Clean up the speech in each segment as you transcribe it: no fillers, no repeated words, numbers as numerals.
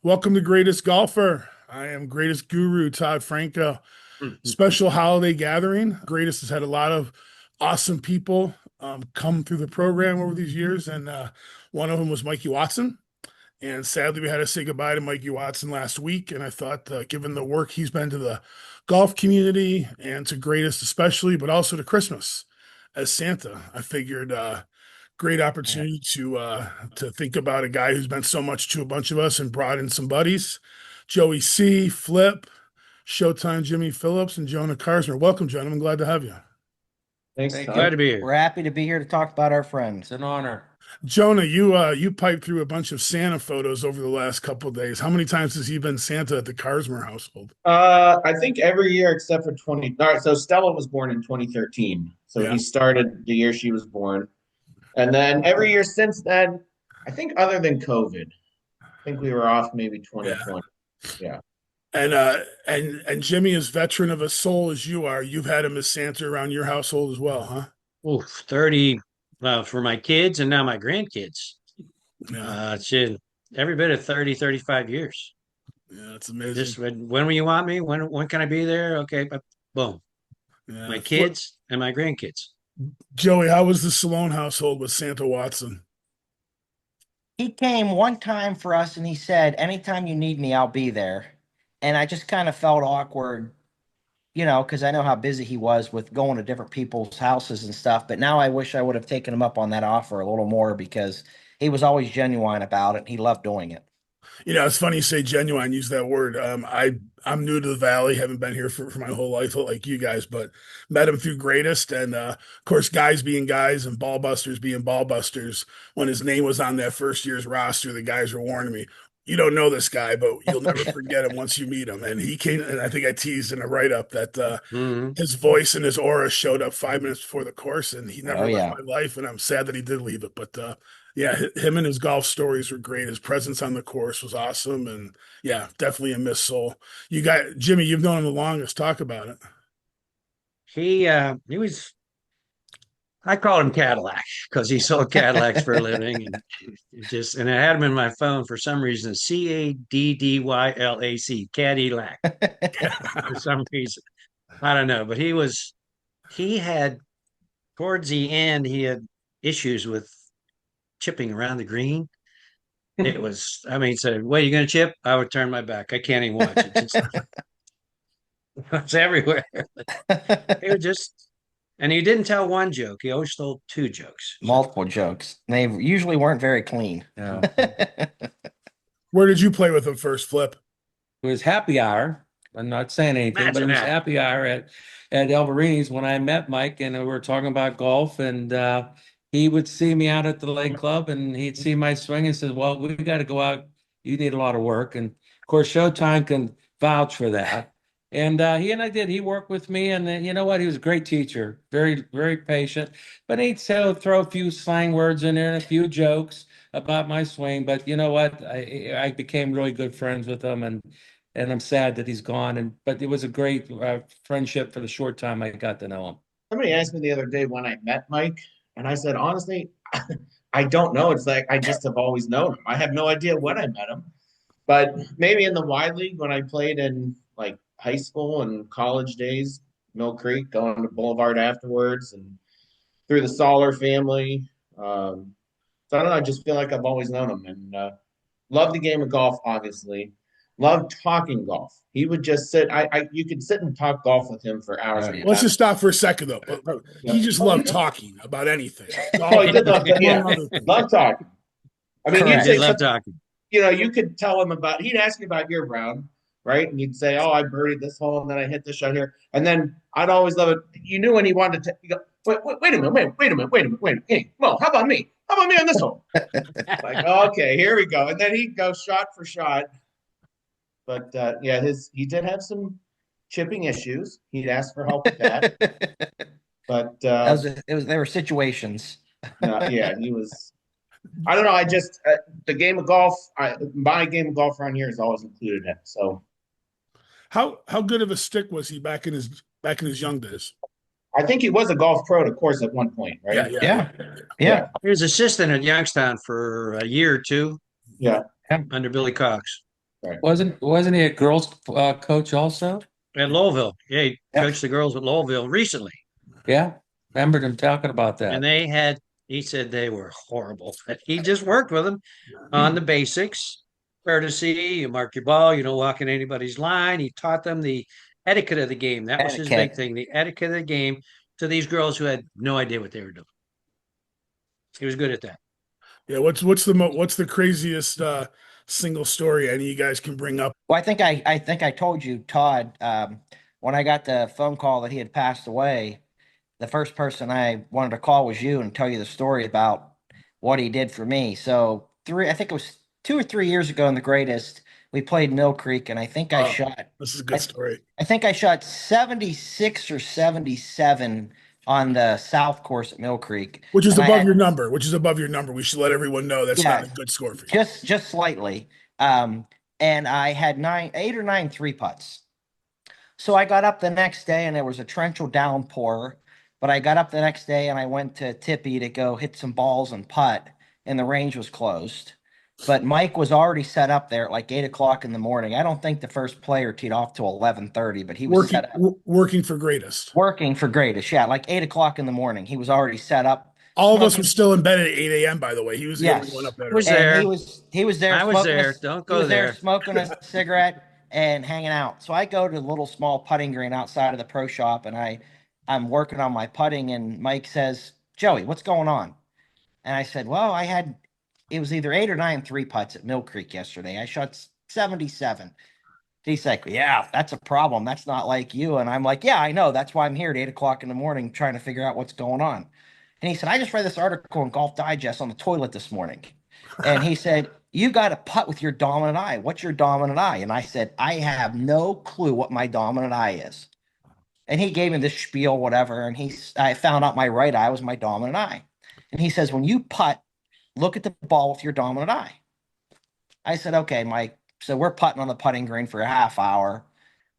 Welcome to Greatest Golfer. I am Greatest Guru Todd Franco. Special holiday gathering. Greatest has had a lot of awesome people come through the program over these years, and one of them was Mikey Watson. And sadly, we had to say goodbye to Mikey Watson last week. And I thought, given the work he's been to the golf community and to Greatest especially, but also to Christmas as Santa, I figured great opportunity to think about a guy who's been so much to a bunch of us and brought in some buddies, Joey C, Flip, Showtime Jimmy Phillips, and Jonah Karsner. Welcome, gentlemen. Glad to have you. Thanks, Thank Todd. you. Glad to be here. We're happy to be here to talk about our friends. It's an honor. Jonah, you piped through a bunch of Santa photos over the last couple of days. How many times has he been Santa at the Karsmer household? I think every year except for 20. All right, so Stella was born in 2013. So Yeah. he started the year she was born. And then every year since then, I think other than COVID, I think we were off maybe 2020. Yeah. And Jimmy, as veteran of a soul as you are, you've had him as Santa around your household as well, huh? Oh, 30 for my kids and now my grandkids. Yeah, Shit, every bit of 30, 35 years. yeah, that's amazing. Just when will you want me? When can I be there? Okay, but boom. Yeah. My kids and my grandkids. Joey, how was the Salone household with Santa Watson? He came one time for us and he said, anytime you need me, I'll be there. And I just kind of felt awkward, because I know how busy he was with going to different people's houses and stuff. But now I wish I would have taken him up on that offer a little more because he was always genuine about it. He loved doing it. It's funny you say genuine, use that word. I'm new to the Valley, haven't been here for my whole life like you guys, but met him through Greatest. And of course, guys being guys and ball busters being ball busters. When his name was on that first year's roster, the guys were warning me, you don't know this guy, but you'll never forget him once you meet him. And he came, and I think I teased in a write-up that his voice and his aura showed up 5 minutes before the course, and he never Oh, yeah. left my life. And I'm sad that he did leave it, but yeah, him and his golf stories were great. His presence on the course was awesome, and yeah, definitely a missed soul. You got Jimmy. You've known him the longest. Talk about it. He was, I call him Cadillac because he sold Cadillacs for a living. And I had him in my phone for some reason, Caddylac, Cadillac, for some reason. I don't know, but he had, towards the end, he had issues with chipping around the green. It was, he said, "What, you going to chip?" I would turn my back. I can't even watch it. It's everywhere. He would and he didn't tell one joke. He always told two jokes. Multiple jokes. They usually weren't very clean. No. Where did you play with him first, Flip? It was happy hour. I'm not saying anything, but it Imagine was that. happy hour at Alvarini's when I met Mike, and we were talking about golf. And he would see me out at the Lake Club, and he'd see my swing and says, "Well, we got to go out. You need a lot of work." And of course, Showtime can vouch for that. And he and I did. He worked with me, and you know what? He was a great teacher, very, very patient. But he'd throw a few slang words in there and a few jokes about my swing. But you know what? I became really good friends with him, and I'm sad that he's gone. But it was a great friendship for the short time I got to know him. Somebody asked me the other day when I met Mike, and I said, honestly, I don't know. It's like I just have always known him. I have no idea when I met him. But maybe in the Y League when I played in like high school and college days, Mill Creek, going to Boulevard afterwards, and through the Solar family. So I don't know. I just feel like I've always known him, and love the game of golf. Obviously, love talking golf. He would just sit. You could sit and talk golf with him for hours. Right. Let's just stop for a second, though. He just loved talking about anything. Oh, he did love that. Yeah, love talking. I mean, Correct. you'd say He loved something, talking. you could tell him about. He'd ask you about your round, right? And you'd say, "Oh, I birdied this hole, and then I hit this shot here." And then I'd always love it. You knew when he wanted to. You go, wait a minute, wait a minute. Hey, Mo, how about me? How about me on this hole? Like, okay, here we go. And then he'd go shot for shot. But yeah, he did have some chipping issues. He'd ask for help with that. But There were situations. yeah, he was. I don't know. I just the game of golf. My game of golf around here has always included him. So How good of a stick was he back in his young days? I think he was a golf pro, of course, at one point, right? Yeah. He was assistant at Youngstown for a year or two Yeah. under Billy Cox. Wasn't he a girls coach also? At Lowellville. Yeah, he Yep. coached the girls at Lowellville recently. Yeah, remembered him talking about And that. he said they were horrible. He just worked with them on the basics, courtesy, you mark your ball, you don't walk in anybody's line. He taught them the etiquette of the game. That was his big Etiquette. thing, the etiquette of the game to these girls who had no idea what they were doing. He was good at that. Yeah, what's the craziest single story any of you guys can bring up? Well, I think I told you, Todd, when I got the phone call that he had passed away, the first person I wanted to call was you and tell you the story about what he did for me. So I think it was 2 or 3 years ago in the greatest, we played Mill Creek, and Oh, this is a good story. I think I shot 76 or 77 on the south course at Mill Creek. Which is And I above had, your number, which is above your number. We should let everyone know that's not yeah, a good score for you. just slightly. And I had 8 or 9 3 putts. So I got up the next day and there was a torrential downpour. But I got up the next day and I went to Tippy to go hit some balls and putt, and the range was closed. But Mike was already set up there at like 8 o'clock in the morning. I don't think the first player teed off till 11:30, but he was set up Working for greatest. working for greatest. Yeah, like 8 o'clock in the morning. He was already set up. All of us were Smoking. still in bed at 8 a.m., by the way. He was the only Yes. one up there. Was And there. he was there I was smoking there. Don't he go was there there. smoking a cigarette and hanging out. So I go to the little small putting green outside of the pro shop, and I'm working on my putting, and Mike says, "Joey, what's going on?" And I said, "Well, it was either 8 or 9 3 putts at Mill Creek yesterday. I shot 77." He's like, "Yeah, that's a problem. That's not like you." And I'm like, "Yeah, I know. That's why I'm here at 8 o'clock in the morning trying to figure out what's going on." And he said, "I just read this article in Golf Digest on the toilet this morning." And he said, "You got to putt with your dominant eye. What's your dominant eye?" And I said, "I have no clue what my dominant eye is." And he gave me this spiel, whatever. And I found out my right eye was my dominant eye. And he says, "When you putt, look at the ball with your dominant eye." I said, "Okay, Mike." So we're putting on the putting green for a half hour.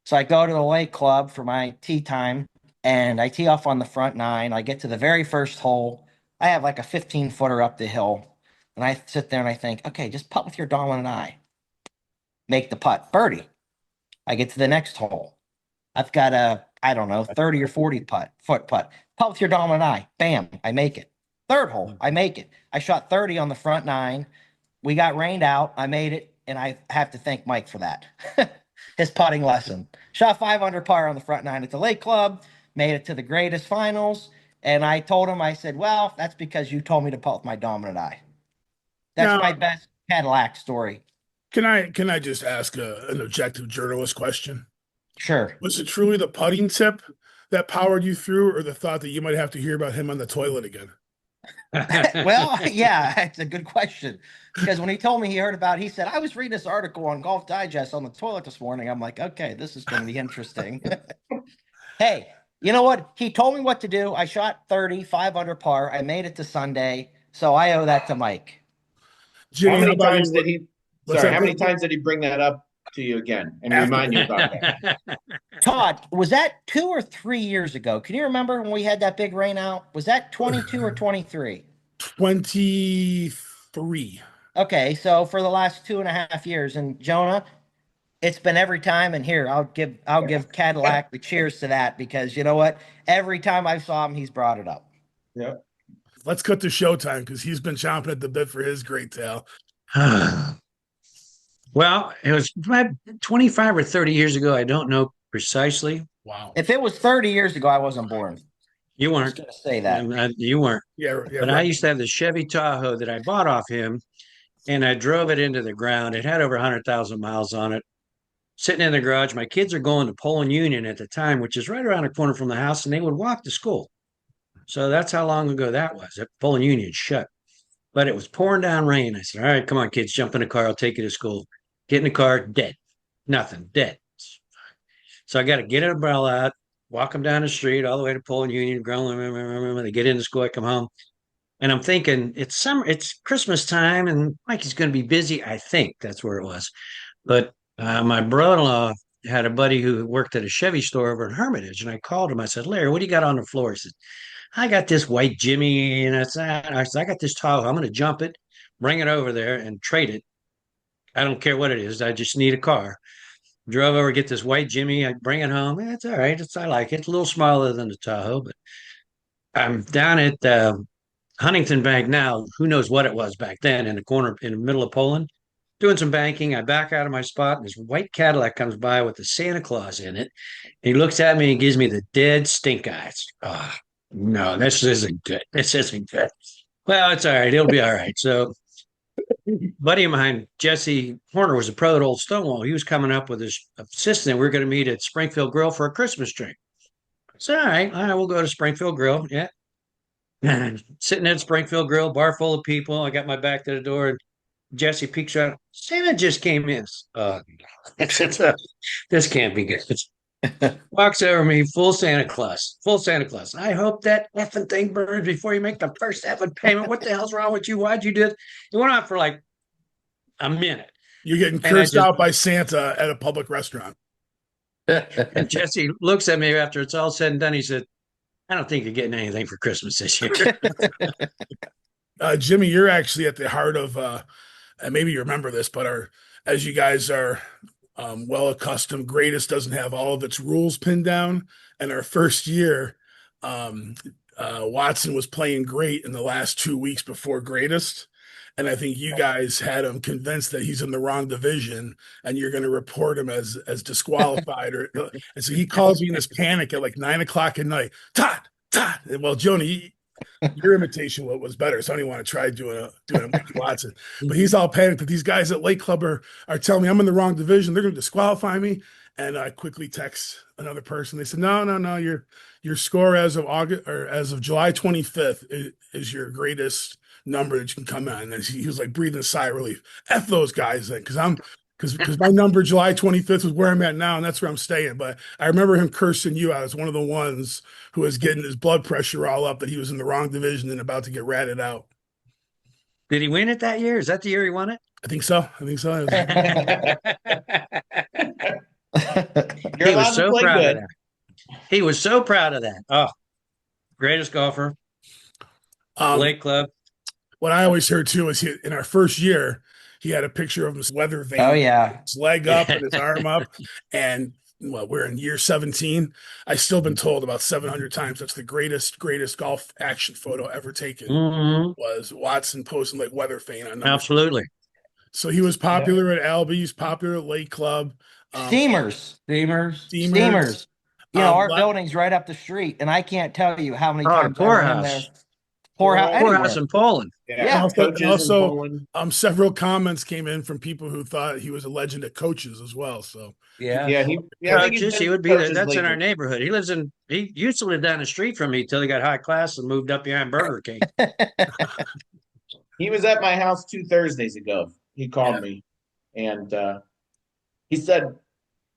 So I go to the lake club for my tee time, and I tee off on the front nine. I get to the very first hole. I have like a 15-footer up the hill. And I sit there and I think, okay, just putt with your dominant eye. Make the putt. Birdie. I get to the next hole. I've got I don't know, 30 or 40 foot putt. Putt with your dominant eye. Bam. I make it. Third hole. I make it. I shot 30 on the front nine. We got rained out. I made it. And I have to thank Mike for that. His putting lesson. Shot 5 under par on the front nine at the Lake Club. Made it to the greatest finals. And I told him, I said, "Well, that's because you told me to putt with my dominant eye." That's Now, my best Cadillac story. can I just ask an objective journalist question? Sure. Was it truly the putting tip that powered you through, or the thought that you might have to hear about him on the toilet again? Well, yeah, it's a good question. Because when he told me he heard about it, he said, "I was reading this article on Golf Digest on the toilet this morning." I'm like, okay, this is going to be interesting. Hey, you know what? He told me what to do. I shot 35 under par. I made it to Sunday. So I owe that to Mike. Jimmy, How how many about times you? did he? What's Sorry, that? how many times did he bring that up to you again and After- remind you about that? Todd, was that 2 or 3 years ago? Can you remember when we had that big rain out? Was that 22 or 23? 23. Okay, so for the last 2.5 years, and Jonah, it's been every time. And here, I'll give Cadillac the cheers to that, because you know what? Every time I saw him, he's brought it up. Yeah. Let's cut to showtime because he's been chomping at the bit for his great tale. Well, it was about 25 or 30 years ago. I don't know precisely. Wow. If it was 30 years ago, I wasn't born. You I was weren't. going to say that. You weren't. Yeah, yeah. But I right. used to have the Chevy Tahoe that I bought off him, and I drove it into the ground. It had over 100,000 miles on it. Sitting in the garage, my kids are going to Poland Union at the time, which is right around the corner from the house, and they would walk to school. So that's how long ago that was. Poland Union shut, but it was pouring down rain. I said, "All right, come on, kids, jump in the car. I'll take you to school." Get in the car, dead, nothing, dead. So I got to get an umbrella out, walk them down the street all the way to Poland Union. They get into school. I come home, and I'm thinking it's summer, it's Christmas time, and Mikey's going to be busy. I think that's where it was. But my brother-in-law had a buddy who worked at a Chevy store over in Hermitage, and I called him. I said, "Larry, what do you got on the floor?" He said, "I got this white Jimmy," and I said, "I got this Tahoe. I'm going to jump it, bring it over there, and trade it." I don't care what it is. I just need a car. Drove over, get this white Jimmy. I bring it home. It's all right. I like it. It's a little smaller than the Tahoe, but I'm down at Huntington Bank now. Who knows what it was back then in the corner in the middle of Poland, doing some banking. I back out of my spot, and this white Cadillac comes by with the Santa Claus in it. He looks at me and gives me the dead stink eyes. Oh, no, this isn't good. This isn't good. Well, it's all right. It'll be all right. So, buddy of mine, Jesse Horner, was a pro at Old Stonewall. He was coming up with his assistant. We are going to meet at Springfield Grill for a Christmas drink. So, all right, we'll go to Springfield Grill. Yeah. Sitting at Springfield Grill, bar full of people. I got my back to the door, and Jesse peeks out. Santa just came in. This can't be good. Walks over me, full Santa Claus, full Santa Claus. I hope that effing thing burns before you make the first effing payment. What the hell's wrong with you? Why'd you do it? It went on for like a minute. You're getting And I cursed just- out by Santa at a public restaurant. And Jesse looks at me after it's all said and done. He said, I don't think you're getting anything for Christmas this year. Jimmy, you're actually at the heart of, and maybe you remember this, but as you guys are well accustomed, Greatest doesn't have all of its rules pinned down. And our first year, Watson was playing great in the last 2 weeks before Greatest. And I think you guys had him convinced that he's in the wrong division and you're going to report him as disqualified. And so he calls me in this panic at like 9 o'clock at night. Todd. Well, Joni, your imitation was better, so I don't even want to try doing a Mikey Watson. But he's all panicked that these guys at Lake Club are telling me I'm in the wrong division. They're going to disqualify me. And I quickly text another person. They said, no. Your score as of August or as of July 25th is your greatest number that you can come in. And he was like breathing a sigh of relief. F those guys then, because my number July 25th is where I'm at now, and that's where I'm staying. But I remember him cursing you out as one of the ones who was getting his blood pressure all up that he was in the wrong division and about to get ratted out. Did he win it that year? Is that the year he won it? I think so. It was- You're He allowed was to so play proud good. of that. He was so proud of that. Oh, greatest golfer, Lake Club. What I always heard too is in our first year, he had a picture of his weather vane. Oh yeah. His leg up and his arm up. And well, we're in year 17. I've still been told about 700 times that's the greatest golf action photo ever taken. Mhm. Was Watson posting like weather vane on number. Absolutely. So he was popular at Albee, he's popular at Lake Club. Steamers. Steamers. You know, our lot- building's right up the street, and I can't tell you how many Oh, the times I went in there. poorhouse. Poorhouse. Poorhouse Anywhere. in Poland. Yeah. Also, several comments came in from people who thought he was a legend at Coaches as well. So Yeah. I think he's Coaches, been he would be there. Coaches That's in lately. our neighborhood. He used to live down the street from me till he got high class and moved up behind Burger King. He was at my house 2 Thursdays ago. He called me and he said,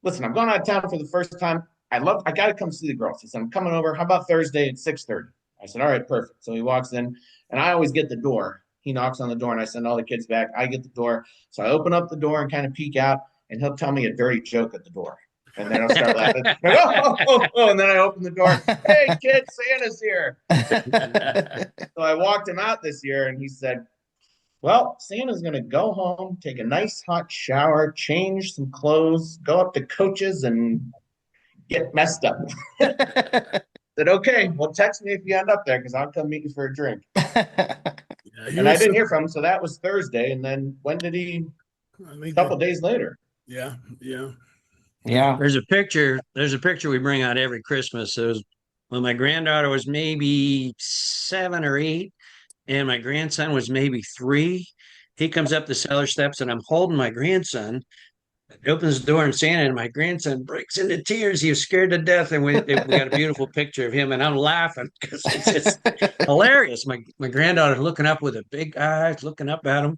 listen, I'm going out of town for the first time. I got to come see the girls. He said, I'm coming over. How about Thursday at 6:30? I said, all right, perfect. So he walks in and I always get the door. He knocks on the door and I send all the kids back. I get the door. So I open up the door and kind of peek out and he'll tell me a dirty joke at the door. And then I'll start laughing. And then I open the door. Hey, kid, Santa's here. So I walked him out this year and he said, well, Santa's going to go home, take a nice hot shower, change some clothes, go up to Coaches and get messed up. Said, okay, well, text me if you end up there because I'll come meet you for a drink. And I didn't hear from him. So that was Thursday. And then when did he? A couple days later. Yeah. Yeah. There's a picture we bring out every Christmas. It was when my granddaughter was maybe 7 or 8 and my grandson was maybe 3. He comes up the cellar steps and I'm holding my grandson. He opens the door and Santa and my grandson breaks into tears. He was scared to death. And we got a beautiful picture of him and I'm laughing because it's hilarious. My granddaughter looking up with a big eyes, looking up at him.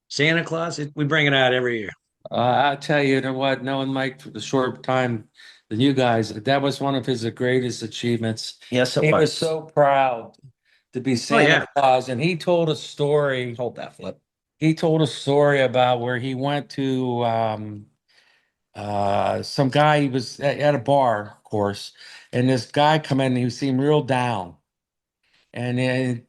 Santa Claus, we bring it out every year. I'll tell you, what, knowing Mike for the short time than you guys, that was one of his greatest achievements. Yes, it He was. was so proud to be Santa yeah. Claus, and he told a story. Hold that flip. He told a story about where he went to some guy. He was at a bar, of course, and this guy come in and he seemed real down. And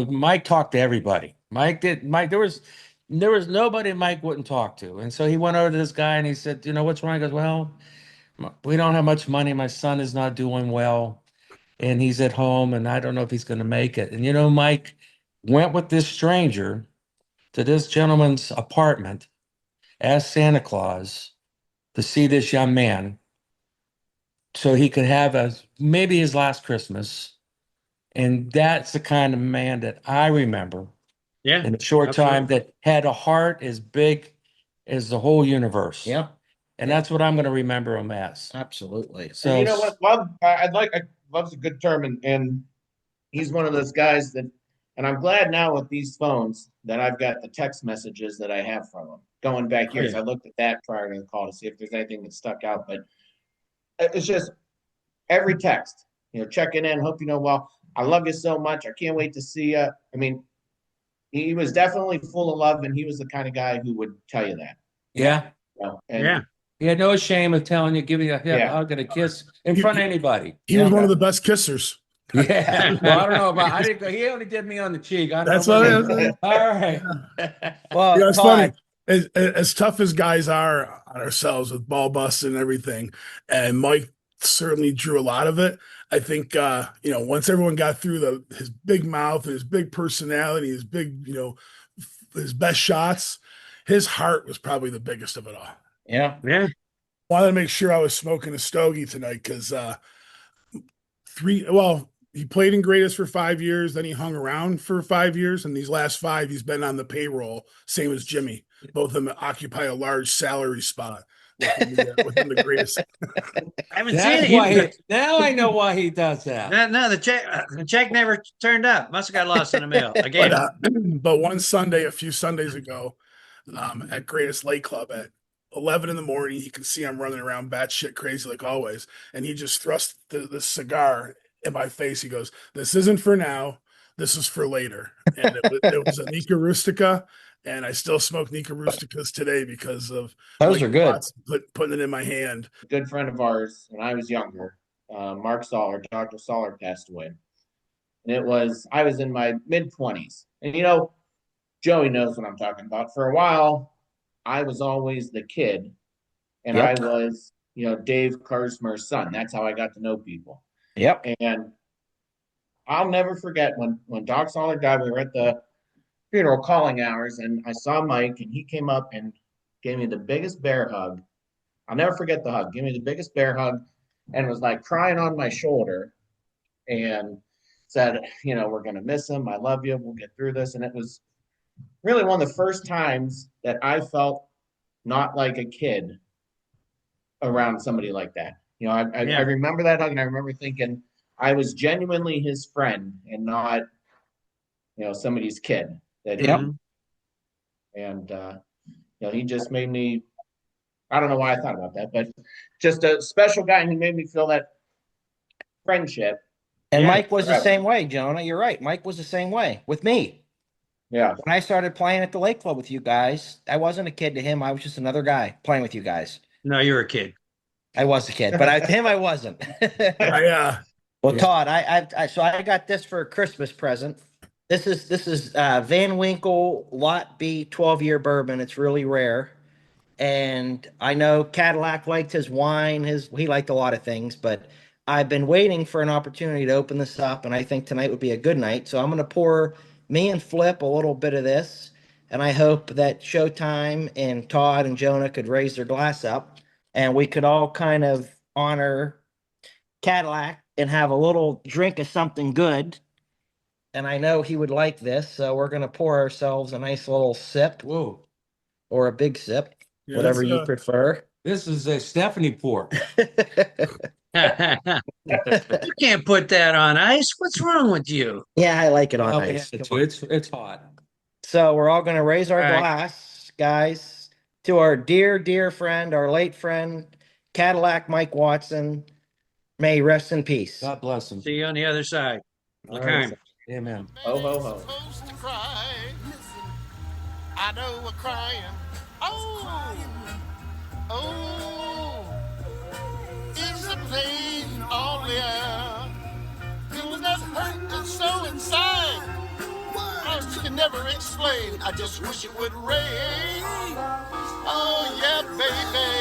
Mike talked to everybody. Mike, there was there was nobody Mike wouldn't talk to. And so he went over to this guy and he said, you know, what's wrong? He goes, well, we don't have much money. My son is not doing well and he's at home and I don't know if he's going to make it. And, you know, Mike went with this stranger to this gentleman's apartment, asked Santa Claus to see this young man so he could have maybe his last Christmas. And that's the kind of man that I remember Yeah. in a short time that had a heart as big as the whole universe. Yeah, And that's what I'm going to remember him as. absolutely. So, And you know what? Love's a good term, and he's one of those guys that, and I'm glad now with these phones that I've got the text messages that I have from him going back years. yeah. I looked at that prior to the call to see if there's anything that stuck out, but it's just every text, you know, checking in, hope you know well. I love you so much. I can't wait to see you. I mean, he was definitely full of love, and he was the kind of guy who would tell you that. yeah. You know? And Yeah. He had no shame of telling you, giving you a Yeah. hug and a kiss in front of anybody. He was Yeah. one of the best kissers. Yeah. Well, I don't know about, he only did me on the cheek. I don't That's know what about it is. All right. Well, Yeah, it's Todd, funny. As tough as guys are on ourselves with ball busts and everything, and Mike certainly drew a lot of it. I think you know, once everyone got through his big mouth and his big personality, his big, you know, his best shots, his heart was probably the biggest of it all. yeah, Yeah. Wanted to make sure I was smoking a stogie tonight because he played in Greatest for 5 years, then he hung around for 5 years, and these last 5 he's been on the payroll, same as Jimmy. Both of them occupy a large salary spot within the Greatest. I haven't seen That's it. why now I know why he does that. No, the check never turned up. Must have got lost in the mail again. But one Sunday, a few Sundays ago, at Greatest Lake Club at 11 in the morning, he can see I'm running around batshit crazy like always, and he just thrust the cigar in my face. He goes, "This isn't for now. This is for later." And it was a Nika Rustica, and I still smoke Nika Rusticas today because of those Mike are good. Watts putting it in my hand. a good friend of ours when I was younger, Mark Soller, Dr. Soller passed away. And I was in my mid-20s. And you know, Joey knows what I'm talking about. For a while, I was always the kid, and Yep. I was, you know, Dave Karsmer's son. That's how I got to know people. Yep. And I'll never forget when Doc Soller died, we were at the funeral calling hours, and I saw Mike, and he came up and gave me the biggest bear hug. I'll never forget the hug. Gave me the biggest bear hug and was like crying on my shoulder and said, you know, we're going to miss him. I love you. We'll get through this. And it was really one of the first times that I felt not like a kid around somebody like that. You know, I remember that hug, and I remember thinking I was genuinely his friend and not, you know, somebody's kid. That Yep. And you know, he just made me, I don't know why I thought about that, but just a special guy, and he made me feel that friendship. And Yeah, Mike was the forever. same way, Jonah. You're right. Mike was the same way with me. Yeah. When I started playing at the Lake Club with you guys, I wasn't a kid to him. I was just another guy playing with you guys. No, you're a kid. I was a kid, but to him, I wasn't. Well, Yeah. Todd, so I got this for a Christmas present. This is Van Winkle Lot B 12-year bourbon. It's really rare. And I know Cadillac liked his wine, he liked a lot of things, but I've been waiting for an opportunity to open this up, and I think tonight would be a good night. So I'm gonna pour me and Flip a little bit of this, and I hope that Showtime and Todd and Jonah could raise their glass up, and we could all kind of honor Cadillac and have a little drink of something good. And I know he would like this, so we're gonna pour ourselves a nice little sip Whoa. or a big sip, Yeah, whatever it's, you prefer. This is a Stephanie pour. You can't put that on ice. What's wrong with you? Yeah, I like it on Oh, we ice. have to. It's hot. So we're all gonna raise our All right. glass, guys, to our dear, dear friend, our late friend, Cadillac Mike Watson. May he rest in peace. God bless him. See you on the other side. All Okay. right. Amen. Ho, ho, ho. Supposed to cry. Listen, I know we're crying. Oh, it's a pain all the air. Feeling that hurt that's so inside. Lost you can never never explain. I just wish it would rain. Oh yeah, baby.